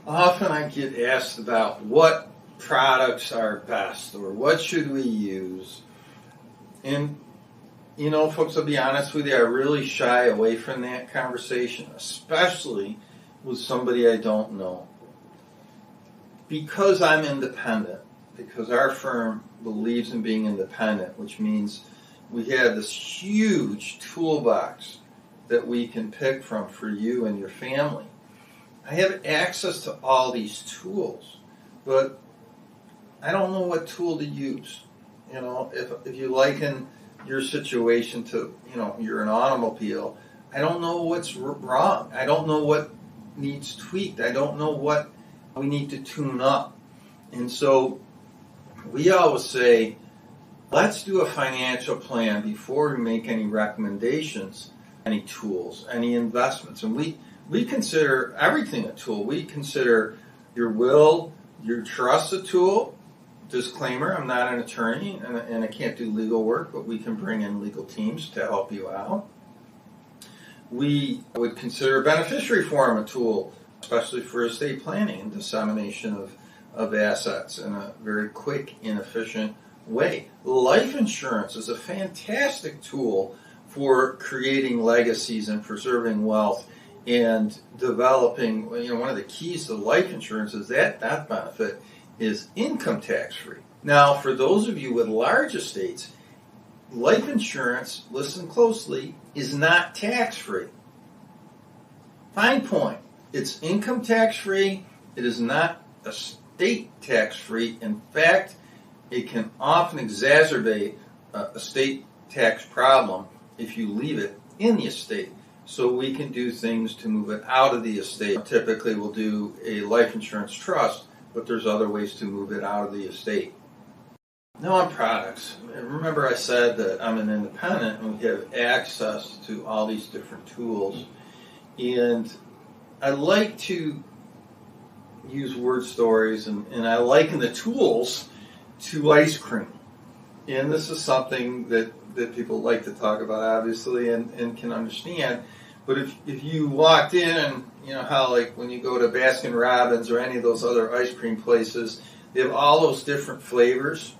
Often I get asked about what products are best or what should we use. And, folks, I'll be honest with you, I really shy away from that conversation, especially with somebody I don't know. Because I'm independent, because our firm believes in being independent, which means we have this huge toolbox that we can pick from for you and your family. I have access to all these tools, but I don't know what tool to use. If you liken your situation to, you're an automobile, I don't know what's wrong. I don't know what needs tweaked. I don't know what we need to tune up. And so we always say, let's do a financial plan before we make any recommendations, any tools, any investments. And we consider everything a tool. We consider your will, your trust a tool. Disclaimer, I'm not an attorney and I can't do legal work, but we can bring in legal teams to help you out. We would consider beneficiary form a tool, especially for estate planning and dissemination of assets in a very quick and efficient way. Life insurance is a fantastic tool for creating legacies and preserving wealth and developing. One of the keys to life insurance is that benefit is income tax free. Now, for those of you with large estates, life insurance, listen closely, is not tax free. Fine point. It's income tax free. It is not estate tax free. In fact, it can often exacerbate a estate tax problem if you leave it in the estate. So we can do things to move it out of the estate. Typically, we'll do a life insurance trust, but there's other ways to move it out of the estate. Now on products. Remember I said that I'm an independent and we have access to all these different tools. And I like to use word stories and I liken the tools to ice cream. And this is something that people like to talk about, obviously, and can understand. But if you walked in and, how like when you go to Baskin Robbins or any of those other ice cream places, they have all those different flavors.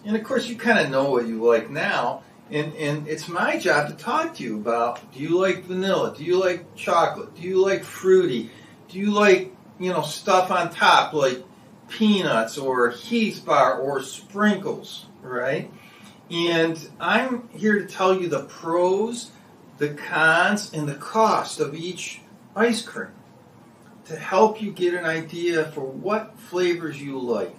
And of course, you kind of know what you like now. And it's my job to talk to you about, do you like vanilla? Do you like chocolate? Do you like fruity? Do you like, stuff on top like peanuts or Heath bar or sprinkles, right? And I'm here to tell you the pros, the cons, and the cost of each ice cream to help you get an idea for what flavors you like.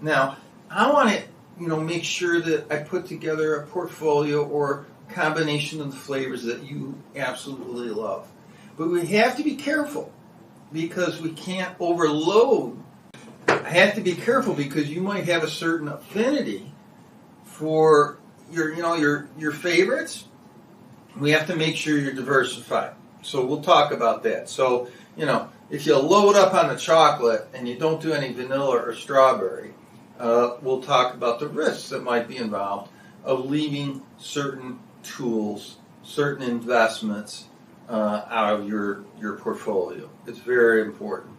Now, I want to, make sure that I put together a portfolio or combination of the flavors that you absolutely love. But we have to be careful because we can't overload. I have to be careful because you might have a certain affinity for your favorites. We have to make sure you're diversified. So we'll talk about that. So, if you load up on the chocolate and you don't do any vanilla or strawberry, we'll talk about the risks that might be involved of leaving certain tools, certain investments out of your portfolio. It's very important.